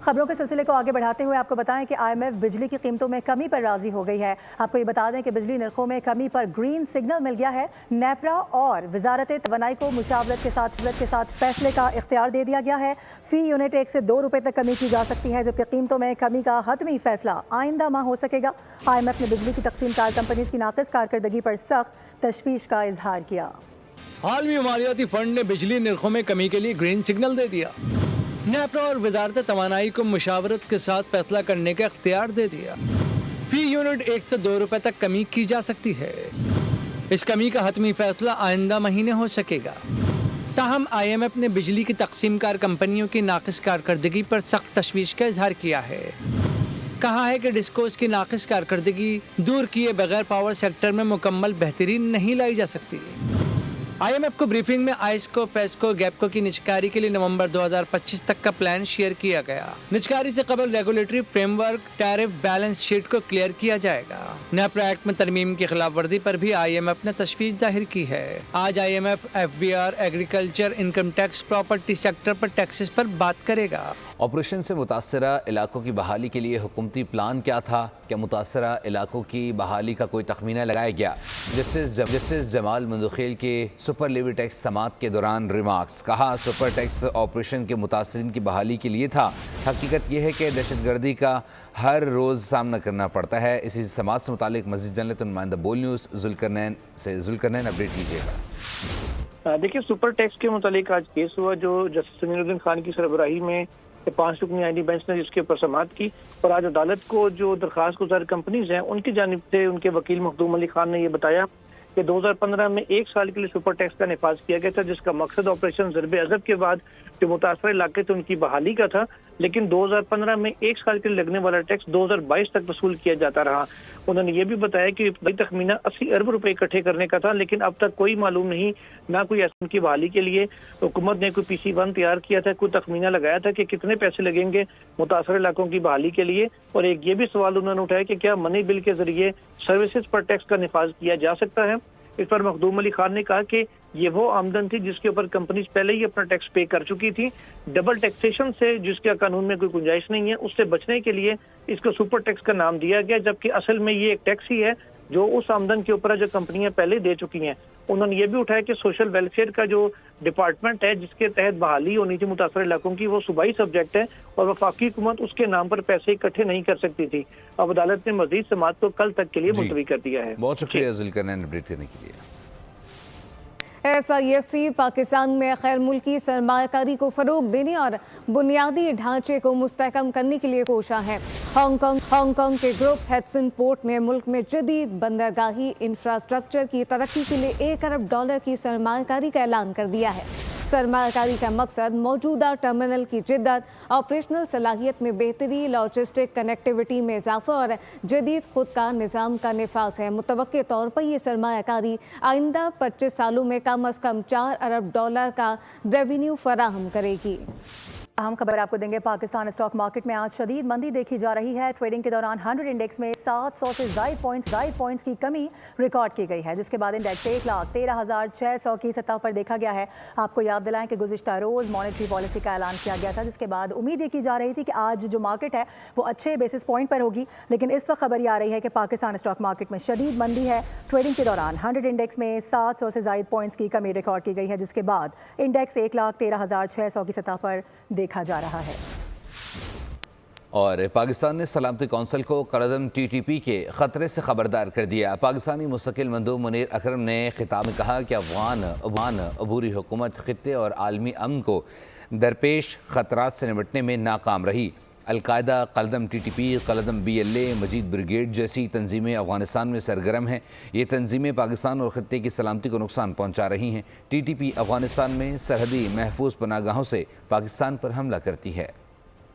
खबरों के सिलसिले को आगे बढ़ाते हुए आपको बताएं कि IMF बिजली की कीमतों में कमी पर राजी हो गई है। आपको ये बता दें कि बिजली नरखों में कमी पर ग्रीन सिग्नल मिल गया है। नेपरा और वजारत तवानाई को मुशावरत के साथ फैसले का इख्तियार दे दिया गया है। फी यूनिट 1 से 2 रुपए तक कमी की जा सकती है, जबकि कीमतों में कमी का हतमी फैसला आइंदा माह हो सकेगा। IMF ने बिजली की तकसीम कार कंपनीज की नाक़िस कारकर्दगी पर सख्त तशवीश का इजहार किया। आलमी मालियाती फंड ने बिजली नरखों में कमी के लिए ग्रीन सिग्नल दे दिया। नेपरा और वजारत तवानाई को मुशावरत के साथ फैसला करने का इख्तियार दे दिया। फी यूनिट 1 से 2 रुपए तक कमी की जा सकती है। इस कमी का हतमी फैसला आइंदा महीने हो सकेगा। ताहम IMF ने बिजली की तकसीम कार कंपनियों की नाक़िस कारकर्दगी पर सख्त तशवीश का इजहार किया है। कहा है कि डिस्कोस की नाक़िस कारकर्दगी दूर किए बगैर पावर सेक्टर में मुकम्मल बेहतरी नहीं लाई जा सकती। IMF को ब्रीफिंग में आइस्को, फेस्को, गैपको की निजकारी के लिए नवंबर 2025 तक का प्लान शेयर किया गया। निजकारी से कबल regulatory framework, tariff balance sheet को क्लियर किया जाएगा। नेपरा एक्ट में तरमीम की खिलाफ वर्दी पर भी IMF ने तशवीश जाहिर की है। आज IMF FBR, agriculture, income tax, property sector पर टैक्सेस पर बात करेगा। ऑपरेशन से मुतासरा इलाकों की बहाली के लिए हुकूमती प्लान क्या था? क्या मुतासरा इलाकों की बहाली का कोई तखमीना लगाया गया? जस्टिस जमाल मंदुखेल के सुपर लेवी टैक्स समात के दौरान रिमार्क्स। कहा, सुपर टैक्स ऑपरेशन के मुतासरीन की बहाली के लिए था। हकीकत यह है कि दहशतगर्दी का हर रोज़ सामना करना पड़ता है। इसी समात से मुतालिक मज़ीद जान लेते नुमाइंदा बोल न्यूज़ जुल्करनैन अपडेट कीजिएगा। देखिए, सुपर टैक्स के मुतालिक आज केस हुआ जो जस्टिस समीरुद्दीन खान की सरबराही में 5 रुकनी आईनी बेंच ने जिसके ऊपर समाअत की, और आज अदालत को जो दरख्वास्त गुजार कंपनीज हैं उनकी जानिब से उनके वकील मखदूम अली खान ने यह बताया कि 2015 में 1 साल के लिए सुपर टैक्स का नफाज किया गया था, जिसका मकसद ऑपरेशन ज़रब अज़ब के बाद जो मुतासर इलाके थे उनकी बहाली का था। लेकिन 2015 में 1 साल के लिए लगने वाला टैक्स 2022 तक वसूल किया जाता रहा। उन्होंने ये भी बताया कि तखमीना 80 अरब रुपए इकट्ठे करने का था, लेकिन अब तक कोई मालूम नहीं, ना कोई ऐसी उनकी बहाली के लिए हुकूमत ने कोई PC1 तैयार किया था, कोई तखमीना लगाया था कि कितने पैसे लगेंगे मुतासर इलाकों की बहाली के लिए। और एक ये भी सवाल उन्होंने उठाया कि क्या मनी बिल के जरिए सर्विसेज पर टैक्स का नफाज किया जा सकता है। इस पर मखदूम अली खान ने कहा कि ये वो आमदन थी जिसके ऊपर कंपनीज पहले ही अपना टैक्स पे कर चुकी थी। डबल टैक्सेशन से जिसका कानून में कोई गुंजाइश नहीं है, उससे बचने के लिए इसको सुपर टैक्स का नाम दिया गया, जबकि असल में ये एक टैक्स ही है जो उस आमदन के ऊपर जो कंपनियां पहले दे चुकी हैं। उन्होंने ये भी उठाया कि सोशल वेलफेयर का जो डिपार्टमेंट है जिसके तहत बहाली होनी थी मुतासर इलाकों की, वो सूबाई सब्जेक्ट है और वफाकी हुकूमत उसके नाम पर पैसे इकट्ठे नहीं कर सकती थी। अब अदालत ने मजीद समाअत को कल तक के लिए मुलतवी कर दिया है। बहुत शुक्रिया जुल्करनैन अपडेट करने के लिए। SIFC पाकिस्तान में गैर मुल्की सरमायाकारी को फ़रोग देने और बुनियादी ढांचे को मुस्तहकम करने के लिए कोशा है। हांगकांग के ग्रुप हेडसन पोर्ट ने मुल्क में जदीद बंदरगाही इंफ्रास्ट्रक्चर की तरक्की के लिए $1 अरब की सरमायाकारी का ऐलान कर दिया है। सरमायाकारी का मकसद मौजूदा टर्मिनल की जिद्दत, ऑपरेशनल सलाहियत में बेहतरी, लॉजिस्टिक कनेक्टिविटी में इजाफा और जदीद खुदकार निज़ाम का निफाज है। मुतवक्के तौर पर यह सरमायाकारी आइंदा 25 सालों में कम अज़ कम $4 अरब का रेवेन्यू फराहम करेगी। अहम खबर आपको देंगे। पाकिस्तान स्टॉक मार्केट में आज शदीद मंदी देखी जा रही है। ट्रेडिंग के दौरान 100 इंडेक्स में 700 से ज़ायद पॉइंट्स की कमी रिकॉर्ड की गई है, जिसके बाद इंडेक्स 1,13,600 की सतह पर देखा गया है। आपको याद दिलाएं कि गुज़िश्ता रोज़ मॉनेटरी पॉलिसी का ऐलान किया गया था, जिसके बाद उम्मीद ये की जा रही थी कि आज जो मार्केट है वो अच्छे बेसिस पॉइंट पर होगी। लेकिन इस वक्त खबर ये आ रही है कि पाकिस्तान स्टॉक मार्केट में शदीद मंदी है। ट्रेडिंग के दौरान 100 इंडेक्स में 700 से ज़ायद पॉइंट्स की कमी रिकॉर्ड की गई है, जिसके बाद इंडेक्स 1,13,600 की सतह पर देखा जा रहा है। और पाकिस्तान ने सलामती कौंसिल को करदम TTP के ख़तरे से खबरदार कर दिया। पाकिस्तानी मुस्तकिल मंदूब मुनीर अकरम ने खिताब में कहा कि अफगान अबूरी हुकूमत खित्ते और आलमी अमन को दरपेश ख़तरात से निपटने में नाकाम रही। अलकायदा, करदम TTP, करदम BLA, मजीद ब्रिगेड जैसी तंजीमें अफगानिस्तान में सरगर्म हैं। ये तंजीमें पाकिस्तान और खित्ते की सलामती को नुकसान पहुँचा रही हैं। TTP अफगानिस्तान में सरहदी महफूज पनागाहों से पाकिस्तान पर हमला करती है।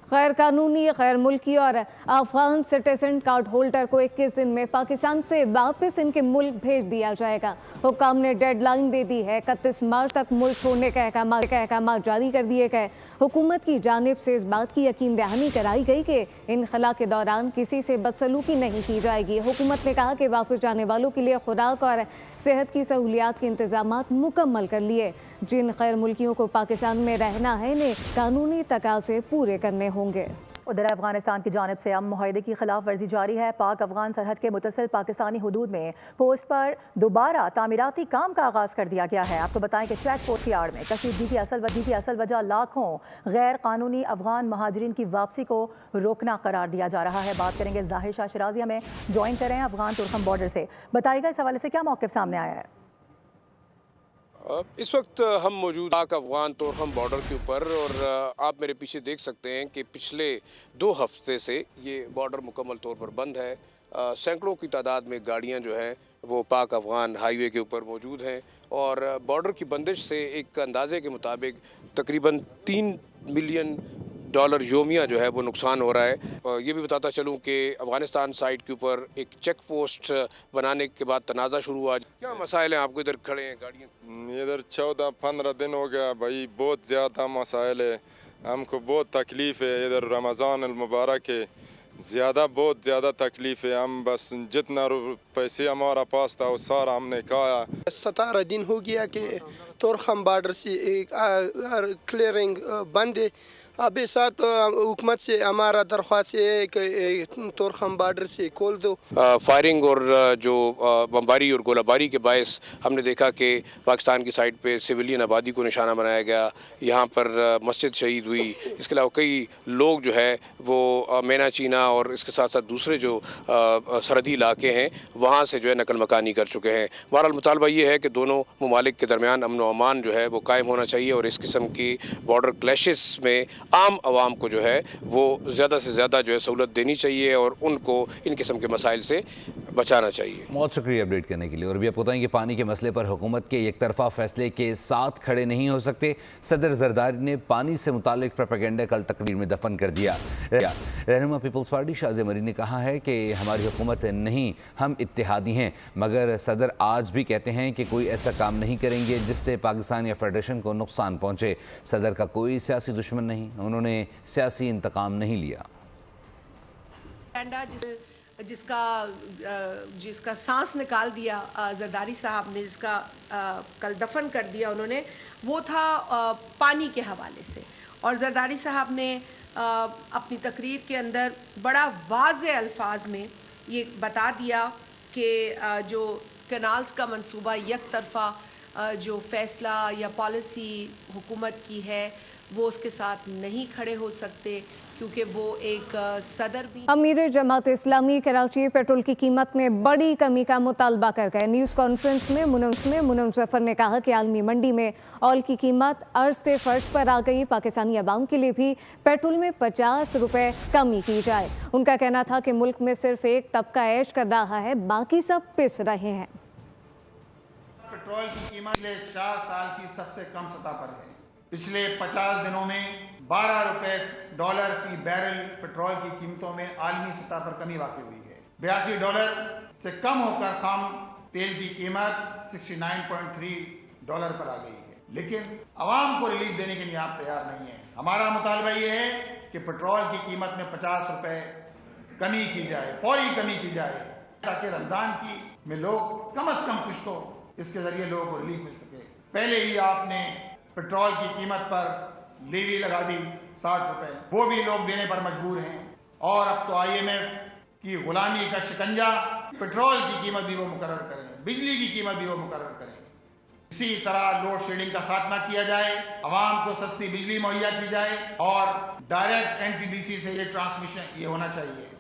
गैर कानूनी, गैर मुल्की और अफगान सिटीजन कार्ड होल्डर को 21 दिन में पाकिस्तान से वापस इनके मुल्क भेज दिया जाएगा। हुक्काम ने डेडलाइन दे दी है। 31 मार्च तक मुल्क छोड़ने का अहकाम जारी कर दिए गए। हुकूमत की जानिब से इस बात की यकीन दहानी कराई गई कि इनखला के दौरान किसी से बदसलूकी नहीं की जाएगी। हुकूमत ने कहा कि वापस जाने वालों के लिए खुराक और सेहत की सहूलियात के इंतजाम मुकम्मल कर लिए। जिन गैर मुल्कियों को पाकिस्तान में रहना है, इन्हें कानूनी तकाज़े पूरे करने होंगे। ادھر افغانستان کی جانب سے امن معاہدے کی خلاف ورزی جاری ہے. پاک افغان سرحد کے متصل پاکستانی حدود میں پوسٹ پر دوبارہ تعمیراتی کام کا آغاز کر دیا گیا ہے. آپ کو بتائیں کہ چیک پوسٹ کی آڑ میں کشیدگی کی اصل وجہ لاکھوں غیر قانونی افغان مہاجرین کی واپسی کو روکنا قرار دیا جا رہا ہے. بات کریں گے ظاہر شاہ شرازی ہمیں جوائن کر رہے ہیں افغان ترکھم بارڈر سے. بتائیے گا اس حوالے سے کیا موقف سامنے آیا ہے؟ اس وقت ہم موجود پاک افغان تورخم بارڈر کے اوپر، اور آپ میرے پیچھے دیکھ سکتے ہیں کہ پچھلے 2 ہفتے سے یہ بارڈر مکمل طور پر بند ہے. سینکڑوں کی تعداد میں گاڑیاں جو ہیں وہ پاک افغان ہائی وے کے اوپر موجود ہیں، اور بارڈر کی بندش سے ایک اندازے کے مطابق تقریباً $3 ملین یومیہ جو ہے وہ نقصان ہو رہا ہے. یہ بھی بتاتا چلوں کہ افغانستان سائٹ کے اوپر ایک چیک پوسٹ بنانے کے بعد تنازع شروع ہوا. کیا مسائل ہیں؟ آپ کو ادھر کھڑے ہیں گاڑیاں ادھر 14-15 دن ہو گیا بھائی، بہت زیادہ مسائل ہے، ہم کو بہت تکلیف ہے. ادھر رمضان المبارک ہے، بہت زیادہ تکلیف ہے. ہم بس جتنا پیسے ہمارا پاس تھا وہ سارا ہم نے کھایا. 17 دن ہو گیا کہ تورخم بارڈر سے کلیئرنگ بند ہے. ابھی ساتھ حکومت سے ہمارا درخواست ہے کہ تورخم بارڈر سے کھول دو. فائرنگ اور جو بمباری اور گولہ باری کے باعث ہم نے دیکھا کہ پاکستان کی سائٹ پہ سویلین آبادی کو نشانہ بنایا گیا. یہاں پر مسجد شہید ہوئی. اس کے علاوہ کئی لوگ جو ہے وہ مینا چینا اور اس کے ساتھ ساتھ دوسرے جو سرحدی علاقے ہیں وہاں سے جو ہے نقل مکانی کر چکے ہیں. بہرحال مطالبہ یہ ہے کہ دونوں ممالک کے درمیان امن و امان جو ہے وہ قائم ہونا چاہیے، اور اس قسم کی بارڈر کلیشز میں عام عوام کو جو ہے وہ زیادہ سے زیادہ جو ہے سہولت دینی چاہیے اور ان کو ان قسم کے مسائل سے بچانا چاہیے. بہت شکریہ اپڈیٹ کرنے کے لیے. اور بھی آپ کو بتائیں کہ پانی کے مسئلے پر حکومت کے یک طرفہ فیصلے کے ساتھ کھڑے نہیں ہو سکتے. صدر زرداری نے پانی سے متعلق پروپیگنڈا کل تقریر میں دفن کر دیا. رہنما پیپلز پارٹی شازیہ مری نے کہا ہے کہ ہماری حکومت نہیں، ہم اتحادی ہیں، مگر صدر آج بھی کہتے ہیں کہ کوئی ایسا کام نہیں کریں گے جس سے پاکستان یا فیڈریشن کو نقصان پہنچے. صدر کا کوئی سیاسی دشمن نہیں، انہوں نے سیاسی انتقام نہیں لیا. جس کا سانس نکال دیا زرداری صاحب نے، جس کا کل دفن کر دیا انہوں نے، وہ تھا پانی کے حوالے سے. اور زرداری صاحب نے اپنی تقریر کے اندر بڑا واضح الفاظ میں یہ بتا دیا کہ جو کینالز کا منصوبہ یک طرفہ جو فیصلہ یا پالیسی حکومت کی ہے وہ اس کے ساتھ نہیں کھڑے ہو سکتے، کیونکہ وہ ایک صدر بھی. امیر جماعت اسلامی کراچی پیٹرول کی قیمت میں بڑی کمی کا مطالبہ کر گئے. نیوز کانفرنس میں منم ظفر نے کہا کہ عالمی منڈی میں آئل کی قیمت عرض سے فرش پر آ گئی. پاکستانی عوام کے لیے بھی پیٹرول میں 50 روپے کمی کی جائے. ان کا کہنا تھا کہ ملک میں صرف ایک طبقہ عیش کر رہا ہے، باقی سب پس رہے ہیں. پیٹرول کی قیمت پچھلے 4 سال کی سب سے کم سطح پر ہے. پچھلے 50 دنوں میں 12 روپے ڈالر فی بیرل پیٹرول کی قیمتوں میں عالمی سطح پر کمی واقع ہوئی ہے. 82 ڈالر سے کم ہو کر خام تیل کی قیمت 69.3 ڈالر پر آ گئی ہے. لیکن عوام کو ریلیف دینے کے لیے آپ تیار نہیں ہیں. ہمارا مطالبہ یہ ہے کہ پیٹرول کی قیمت میں 50 روپے کمی کی جائے، فوری کمی کی جائے، تاکہ رمضان کی میں لوگ کم از کم کچھ تو اس کے ذریعے لوگوں کو ریلیف مل سکے. پہلے ہی آپ نے پیٹرول کی قیمت پر لیوی لگا دی 60 روپے، وہ بھی لوگ دینے پر مجبور ہیں. اور اب تو IMF کی غلامی کا شکنجہ، پیٹرول کی قیمت بھی وہ مقرر کریں، بجلی کی قیمت بھی وہ مقرر کریں. اسی طرح لوڈ شیڈنگ کا خاتمہ کیا جائے، عوام کو سستی بجلی مہیا کی جائے، اور ڈائریکٹ NTDC سے یہ ٹرانسمیشن یہ ہونا چاہیے.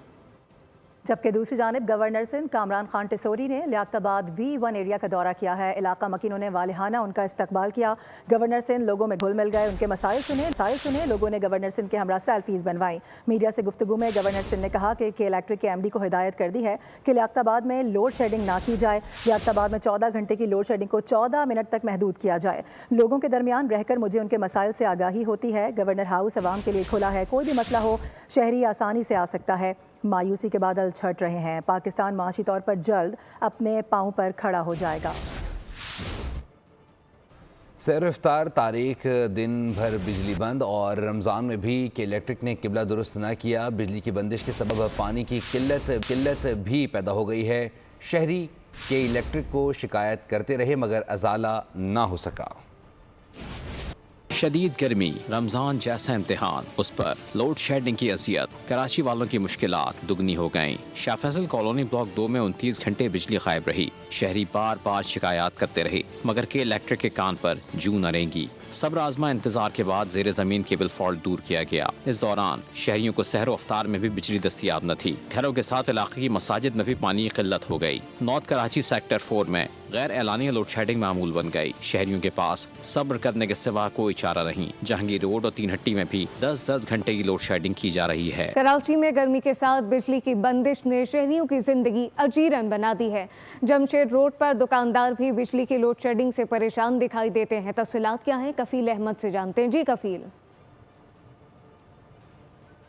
جبکہ دوسری جانب گورنر سندھ کامران خان ٹسوری نے لیاقت آباد B1 ایریا کا دورہ کیا ہے. علاقہ مکینوں نے والہانہ ان کا استقبال کیا. گورنر سندھ لوگوں میں گھل مل گئے، ان کے مسائل سنے. لوگوں نے گورنر سندھ کے ہمراہ سیلفیز بنوائیں. میڈیا سے گفتگو میں گورنر سندھ نے کہا کہ الیکٹرک کے MD کو ہدایت کر دی ہے کہ لیاقت آباد میں لوڈ شیڈنگ نہ کی جائے. لیاقت آباد میں 14 گھنٹے کی لوڈ شیڈنگ کو 14 منٹ تک محدود کیا جائے. لوگوں کے درمیان رہ کر مجھے ان کے مسائل سے آگاہی ہوتی ہے. گورنر ہاؤس عوام کے لیے کھلا ہے، کوئی بھی مسئلہ ہو شہری آسانی سے آ سکتا ہے. مایوسی کے بادل چھٹ رہے ہیں. پاکستان معاشی طور پر جلد اپنے پاؤں پر کھڑا ہو جائے گا. سیر و افطار تاریخ دن بھر بجلی بند، اور رمضان میں بھی کہ الیکٹرک نے قبلہ درست نہ کیا. بجلی کی بندش کے سبب پانی کی قلت بھی پیدا ہو گئی ہے. شہری کے الیکٹرک کو شکایت کرتے رہے مگر ازالہ نہ ہو سکا. शदीद गर्मी, रमजान जैसा इम्तिहान, उस पर लोड शेडिंग की अजियत, कराची वालों की मुश्किलात दुगनी हो गईं। शाह फैसल कॉलोनी ब्लॉक 2 में 29 घंटे बिजली गायब रही। शहरी बार बार शिकायत करते रहे मगर के इलेक्ट्रिक के कान पर जूं न रेंगी। सब्र आजमा इंतजार के बाद जेर जमीन केबल फॉल्ट दूर किया गया। इस दौरान शहरियों को सहर अफ्तार में भी बिजली दस्तियाब न थी। घरों के साथ इलाके की मसाजिद में भी पानी की किल्लत हो गई। नॉर्थ कराची सेक्टर 4 में गैर एलानी लोड शेडिंग मामूल बन गई। शहरियों के पास सब्र करने के सिवा कोई चारा नहीं। जहांगीर रोड और 3 हट्टी में भी 10-10 घंटे की लोड शेडिंग की जा रही है। कराची में गर्मी के साथ बिजली की बंदिश ने शहरियों की जिंदगी अजीरन बना दी है। जमशेद रोड पर दुकानदार भी बिजली की लोड शेडिंग से परेशान दिखाई देते हैं। तफसीलात क्या है, कफील अहमद से जानते हैं। जी कफील।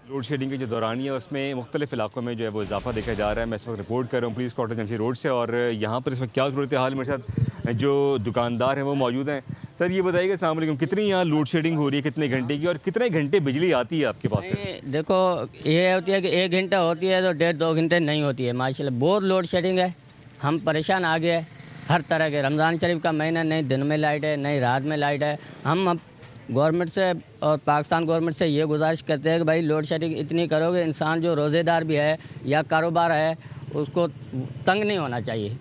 लोड शेडिंग के जो दौरानिया है उसमें मुख्तलिफ इलाकों में जो है वो इजाफा देखा जा रहा है। मैं इस वक्त रिपोर्ट कर रहा हूँ पुलिस क्वार्टर जमशेद रोड से और यहाँ पर इस वक्त क्या सूरत हाल, मेरे साथ जो दुकानदार हैं वो मौजूद हैं। सर ये बताइएगा, अस्सलाम वालेकुम, कितनी यहाँ लोड शेडिंग हो रही है, कितने घंटे की और कितने घंटे बिजली आती है आपके पास से? देखो ये होती है कि 1 घंटा होती है तो 1.5-2 घंटे नहीं होती है। माशाल्लाह बहुत लोड शेडिंग है, हम परेशान आ गए हर तरह के। रमज़ान शरीफ का महीना, नहीं दिन में लाइट है नहीं रात में लाइट है। हम अब गवर्नमेंट से और पाकिस्तान गवर्नमेंट से ये गुजारिश करते हैं कि भाई लोड शेडिंग इतनी करोगे, इंसान जो रोज़ेदार भी है या कारोबार है उसको तंग नहीं होना चाहिए।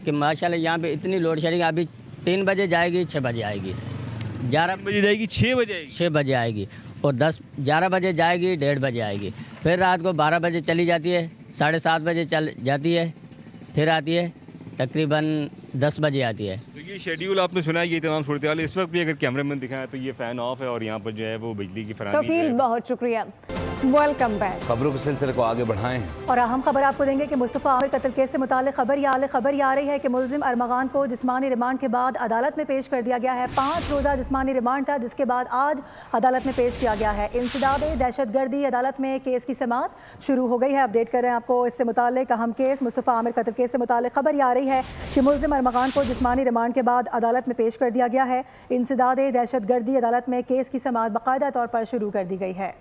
कि माशाल्लाह यहाँ पे इतनी लोड शेडिंग अभी 3 बजे जाएगी, 6 बजे आएगी, 11 बजे जाएगी, 6 बजे आएगी, 6 बजे आएगी और 11 बजे जाएगी, 1:30 बजे आएगी। फिर रात को 12 बजे चली जाती है, 7:30 बजे चल जाती है, फिर आती है तकरीबन 10 बजे आती है। तो ये शेड्यूल आपने सुना है, ये तमाम सूरत हाल। इस वक्त भी अगर कैमरामैन दिखाएं तो ये फ़ैन ऑफ है और यहाँ पर जो है वो बिजली की फराहमी। कफील बहुत शुक्रिया, वेलकम बैक। खबरों के सिलसिले को आगे बढ़ाएं और अहम खबर आपको देंगे कि मुस्तफ़ा आमिर कत्ल केस से मुताल्लिक खबर आ रही है कि मुलजिम अरमगान को जिस्मानी रिमांड के बाद अदालत में पेश कर दिया गया है। 5 रोज़ा जिस्मानी रिमांड था जिसके बाद आज अदालत में पेश किया गया है। इंसदाद दहशतगर्दी अदालत में केस की समाअत शुरू हो गई है। अपडेट कर रहे हैं आपको इससे मुताल्लिक अहम केस मुस्तफ़ा आमिर कत्ल केस से मुताल्लिक खबर आ रही है कि मुलजिम अरमगान को जिस्मानी रिमांड के बाद अदालत में पेश कर दिया गया है। इंसदाद दहशतगर्दी अदालत में केस की समाअत बाकायदा तौर पर शुरू कर दी गई है।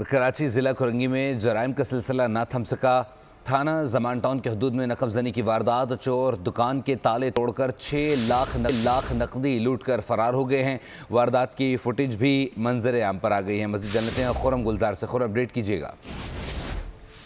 कराची ज़िला खुरंगी में जराइम का सिलसिला ना थम सका। थाना जमान टाउन के हदूद में नकबजनी की वारदात, चोर दुकान के ताले तोड़कर 6 लाख नकदी लूट कर फरार हो गए हैं। वारदात की फुटेज भी मंजर आम पर आ गई है। मज़ीद जान लेते हैं खुरम गुलजार से। खुरम, अपडेट कीजिएगा।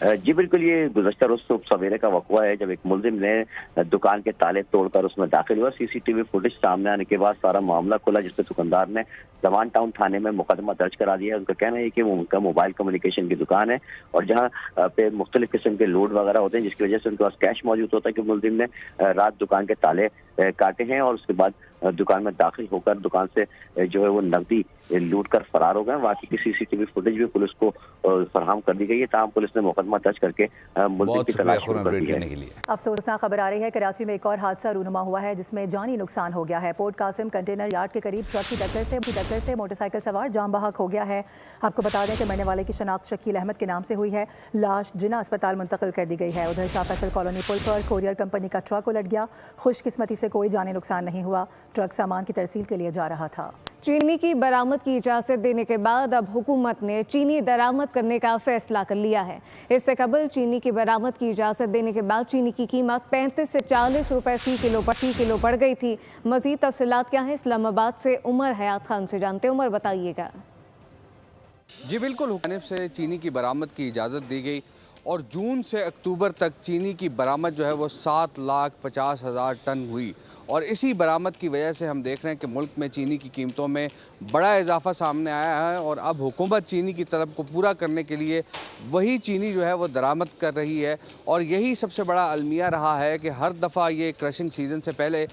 जी बिल्कुल, ये गुज़श्ता रोज़ सुबह सवेरे का वक़्वा है जब एक मुलजिम ने दुकान के ताले तोड़कर उसमें दाखिल हुआ। सीसीटीवी फुटेज सामने आने के बाद सारा मामला खुला, जिसमें दुकानदार ने जमान टाउन थाने में मुकदमा दर्ज करा दिया है। उनका कहना है कि वो उनका मोबाइल कम्युनिकेशन की दुकान है और जहाँ पे मुख्तलिफ किस्म के लोड वगैरह होते हैं जिसकी वजह से उनके पास कैश मौजूद होता है कि मुलजिम ने रात दुकान के ताले काटे हैं और उसके बाद दुकान में दाखिल होकर दुकान से जो है वो नकदी लूट कर फरार हो गए। वाकई की सीसीटीवी फुटेज भी पुलिस को फराहम कर दी गई है। तमाम पुलिस ने मुकदमा दर्ज करके मुलजिम की तलाश शुरू कर दी है। अफसोसनाक खबर आ रही है, कराची में एक और हादसा रूनुमा हुआ है जिसमें जानी नुकसान हो गया है। पोर्ट कासिम कंटेनर यार्ड के करीब ट्रक की टक्कर से मोटरसाइकिल सवार जान बहक हो गया है। आपको बता दें कि मरने वाले की शनाख्त शकील अहमद के नाम से हुई है। लाश जिना अस्पताल मुंतकिल कर दी गई है। उधर शाह फैसल कॉलोनी पुल पर कोरियर कंपनी का ट्रक उलट गया। खुशकिस्मती से कोई जानी नुकसान नहीं हुआ। ट्रक सामान की तरसील के लिए जा रहा था। चीनी की बरामद की इजाज़त देने के बाद अब हुकूमत ने चीनी दरामद करने का फैसला कर लिया है। इससे कबल चीनी की बरामद की इजाज़त देने के बाद चीनी की कीमत 35 से 40 रुपए फी किलो बढ़ गई थी। मज़ीद तफसीलात क्या है, इस्लामाबाद से उमर हयात खान से जानते। उमर, बताइएगा। जी बिल्कुल, हुकूमत से चीनी की बरामद की इजाज़त दी गई और जून से अक्टूबर तक चीनी की बरामद जो है वो 7,50,000 टन हुई और इसी बरामद की वजह से हम देख रहे हैं कि मुल्क में चीनी की कीमतों में बड़ा इजाफा सामने आया है और अब हुकूमत चीनी की तलब को पूरा करने के लिए वही चीनी जो है वो दरामद कर रही है। और यही सबसे बड़ा अलमिया रहा है कि हर दफ़ा ये क्रशिंग सीज़न से पहले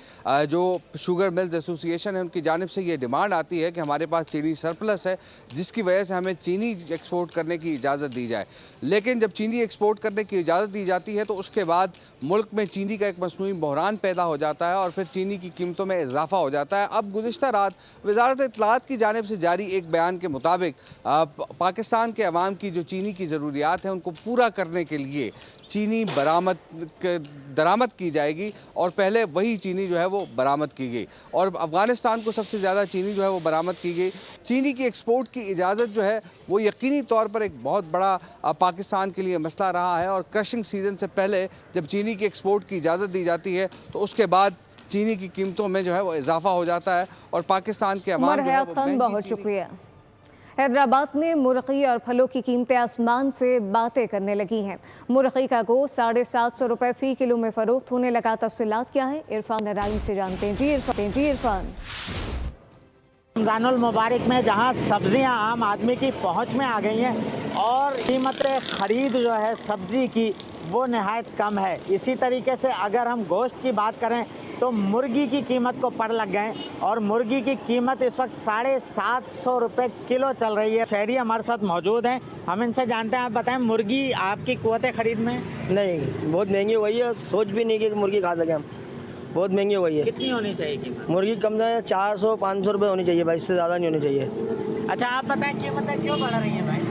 जो शुगर मिल्स एसोसिएशन है उनकी जानिब से ये डिमांड आती है कि हमारे पास चीनी सरप्लस है जिसकी वजह से हमें चीनी एक्सपोर्ट करने की इजाज़त दी जाए। लेकिन जब चीनी एक्सपोर्ट करने की इजाज़त दी जाती है तो उसके बाद मुल्क में चीनी का एक मसनूई बहरान पैदा हो जाता है और फिर चीनी की कीमतों में इजाफा हो जाता है। अब गुज़िश्ता रात वज़ारत इत्तलाआत की जानिब से जारी एक बयान के मुताबिक पाकिस्तान के अवाम की जो चीनी की ज़रूरियात हैं उनको पूरा करने के लिए चीनी दरामद की जाएगी और पहले वही चीनी जो है वो बरामद की गई और अफ़गानिस्तान को सबसे ज़्यादा चीनी जो है वो बरामद की गई। चीनी की एक्सपोर्ट की इजाज़त जो है वो यकीनी तौर पर एक बहुत बड़ा पाकिस्तान के लिए मसला रहा है और क्रशिंग सीज़न से पहले जब चीनी की एक्सपोर्ट की इजाज़त दी जाती है तो उसके बाद चीनी की कीमतों में जो है वो इजाफा हो जाता है और पाकिस्तान के अवाम जो है वो महंगी बहुत शुक्रिया। हैदराबाद में मुर्गी और फलों की कीमतें आसमान से बातें करने लगी हैं। मुर्गी का गोश्त 750 रुपये फ़ी किलो में फ़रोख्त होने लगा। तफसीलात क्या है, इरफान नराई से जानते हैं। जी इरफान। रमज़ानुल मुबारक में जहां सब्जियां आम आदमी की पहुंच में आ गई हैं और कीमत ख़रीद जो है सब्ज़ी की वो नहायत कम है। इसी तरीके से अगर हम गोश्त की बात करें तो मुर्गी की कीमत को पर लग गए और मुर्गी की कीमत इस वक्त 750 रुपये किलो चल रही है। शहरी हमारे साथ मौजूद हैं, हम इनसे जानते हैं। आप बताएं, मुर्गी आपकी क़ुव्वत ख़रीद में? नहीं, बहुत महंगी हो गई है, सोच भी नहीं कि मुर्गी खा सकें हम, बहुत महंगी हो गई है। कितनी होनी चाहिए कीमत? मुर्गी कम से कम 400-500 रुपये होनी चाहिए भाई, इससे ज़्यादा नहीं होनी चाहिए। अच्छा आप बताएं, कीमतें क्यों बढ़ रही हैं भाई?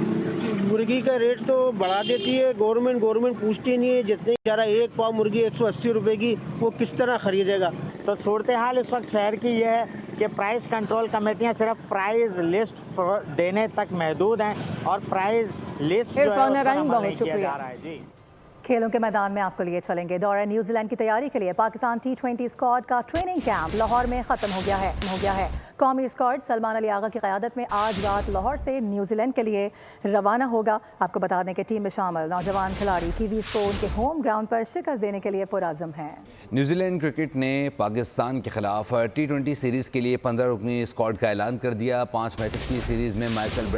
मुर्गी का रेट तो बढ़ा देती है गवर्नमेंट पूछती नहीं है। जितने बेचारा एक पाव मुर्गी 180 रुपये की, वो किस तरह ख़रीदेगा। तो सूरत हाल इस वक्त शहर की यह है कि प्राइस कंट्रोल कमेटियां सिर्फ प्राइस लिस्ट देने तक महदूद हैं और प्राइस लिस्ट जो है उस पर अमल नहीं किया जा रहा है। जी खेलों के मैदान में आपको लिए चलेंगे। दौरे न्यूजीलैंड की तैयारी के लिए पाकिस्तान T20 स्क्वाड का ट्रेनिंग कैंप लाहौर में ख़त्म हो गया है। कौमी स्क्वाड सलमान अली आगा की क़यादत में आज रात लाहौर से न्यूजीलैंड के लिए रवाना होगा। आपको बता दें कि टीम में शामिल नौजवान खिलाड़ी कीवीज़ को उनके होम ग्राउंड पर शिकस्त देने के लिए पुरअज़्म हैं। न्यूजीलैंड क्रिकेट ने पाकिस्तान के खिलाफ T20 सीरीज़ के लिए 15 रुकनी स्क्वाड का ऐलान कर दिया। 5 मैचेस की सीरीज़ में माइकल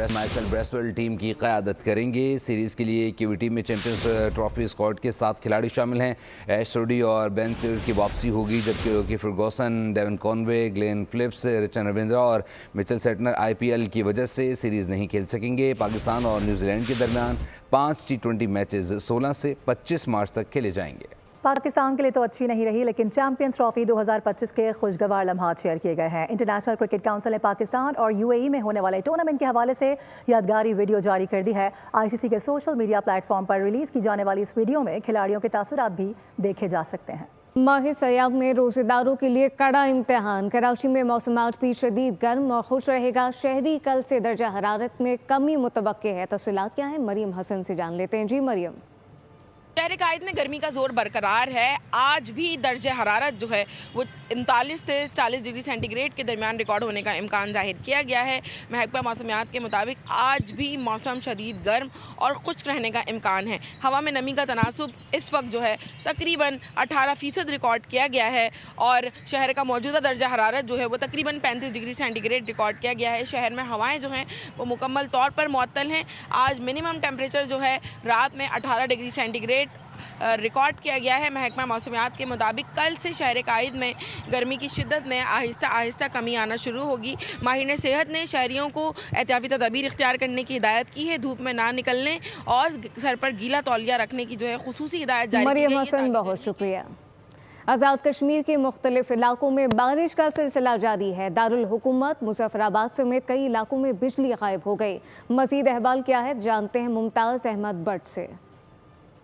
ब्रेसवेल टीम की क़यादत करेंगे। सीरीज़ के लिए QVT में चैंपियंस ट्रॉफी स्क्वाड के 7 खिलाड़ी शामिल हैं। ऐश सोडी और बेन सिर की वापसी होगी, जबकि Lockie Ferguson, Devon Conway, Glenn Phillips, Richard Ravindra और मिचेल सेटनर IPL की वजह से सीरीज़ नहीं खेल सकेंगे। पाकिस्तान और न्यूजीलैंड के दरमियान 5 T20 मैचेस 16 से 25 मार्च तक खेले जाएंगे। पाकिस्तान के लिए तो अच्छी नहीं रही, लेकिन चैंपियंस ट्रॉफी 2025 के खुशगवार लम्हात शेयर किए गए हैं। इंटरनेशनल क्रिकेट काउंसिल ने पाकिस्तान और UAE में होने वाले टूर्नामेंट के हवाले से यादगारी वीडियो जारी कर दी है। ICC के सोशल मीडिया प्लेटफॉर्म पर रिलीज़ की जाने वाली इस वीडियो में खिलाड़ियों के तासुरात भी देखे जा सकते हैं। माह सयाम में रोज़ेदारों के लिए कड़ा इम्तिहान। कराची में मौसम आज भी शदीद गर्म और खुश रहेगा। शहरी कल से दर्जा हरारत में कमी मुतवक्के है। तफसीलात क्या है, मरियम हसन से जान लेते हैं। जी मरियम। शहर कायद में गर्मी का जोर बरकरार है। आज भी दर्ज हरारत जो है वो 39 से 40 डिग्री सेंटीग्रेड के दरमियान रिकॉर्ड होने का इम्कान जाहिर किया गया है। महकमा मौसमियात के मुताबिक आज भी मौसम शदीद गर्म और खुश्क रहने का इम्कान है। हवा में नमी का तनासुब इस वक्त जो है तकरीबन 18% रिकॉर्ड किया गया है और शहर का मौजूदा दर्जा हरारत जो है वो तकरीबन 35 डिग्री सेंटीग्रेड रिकॉर्ड किया गया है। शहर में हवाएँ जो हैं वो मुकम्मल तौर पर मुअत्तल हैं। आज मिनिमम टेम्परेचर जो है रात में 18 डिग्री सेंटीग्रेड रिकॉर्ड किया गया है। महकमा मौसमियात के मुताबिक कल से शहर कायद में गर्मी की शिद्दत में आहिस्ता आहिस्ता कमी आना शुरू होगी। माहिर सेहत ने शहरियों को एहतियाती तदबीर इख्तियार करने की हिदायत की है। धूप में ना निकलने और सर पर गीला तौलिया रखने की जो है खुसूसी हिदायत जारी की गई है। मरियम हसन बहुत शुक्रिया। आज़ाद कश्मीर के मुख्तलिफ इलाकों में बारिश का सिलसिला जारी है। दारुल हुकूमत मुजफ्फराबाद समेत कई इलाकों में बिजली गायब हो गई। मज़ीद अहवाल क्या है, जानते हैं मुमताज़ अहमद बट से।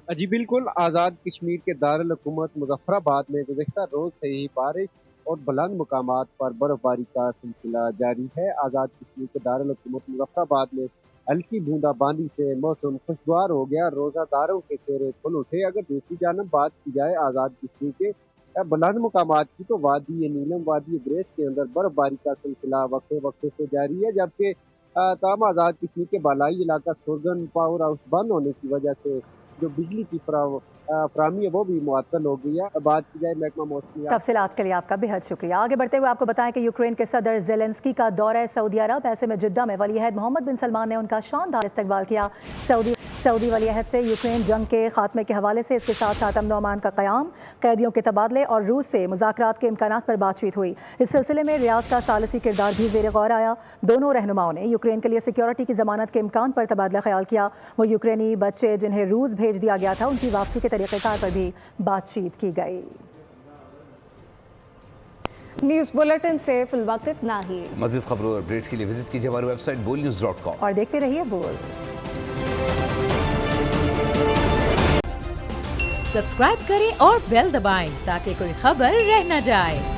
जी बिल्कुल, आज़ाद कश्मीर के दारुल हुकूमत मुजफ्फराबाद में गुज़श्ता रोज़ से ही बारिश और बुलंद मुकामात पर बर्फबारी का सिलसिला जारी है। आज़ाद कश्मीर के दारुल हुकूमत मुजफ्फराबाद में हल्की बूंदाबांदी से मौसम खुशगवार हो गया। रोज़ादारों के चेहरे खुल उठे। अगर दूसरी जानब बात की जाए आज़ाद कश्मीर के बुलंद मुकामात की, तो वादी नीलम, वादी ग्रेस के अंदर बर्फबारी का सिलसिला वक्फे वक्फे से जारी है, जबकि तमाम आज़ाद कश्मीर के बालाई इलाका सुरगन पावर हाउस बंद होने की वजह से जो बिजली की फराहमी है वो भी मुअत्तल हो गई है। बात की जाए महकमा मौसम। तफसीलात के लिए आपका बेहद शुक्रिया। आगे बढ़ते हुए आपको बताएं कि यूक्रेन के सदर ज़ेलेंस्की का दौरा सऊदी अरब। ऐसे में जिद्दा में वली अहद मोहम्मद बिन सलमान ने उनका शानदार इस्तकबाल किया। सऊदी वली अहद से यूक्रेन जंग के खात्मे के हवाले से, इसके साथ साथ अमन अमान का क़याम, कैदियों के तबादले और रूस से मुज़ाकरात के इम्कानात पर बातचीत हुई। इस सिलसिले में रियाद का सालसी किरदार भी ज़ेर गौर आया। दोनों रहनुमाओं ने यूक्रेन के लिए सिक्योरिटी की ज़मानत के इम्कान पर तबादला ख्याल किया। वो यूक्रेनी बच्चे जिन्हें रूस भेज दिया गया था, उनकी वापसी के तरीक़ेकार पर भी बातचीत की गई। न्यूज़ बुलेटिन से फिलवक्त इतना ही। मज़ीद खबरों और अपडेट्स के लिए विजिट कीजिए हमारी वेबसाइट bolnews.com और देखते रहिए बोल। सब्सक्राइब करें और बेल दबाएं ताकि कोई खबर रह न जाए।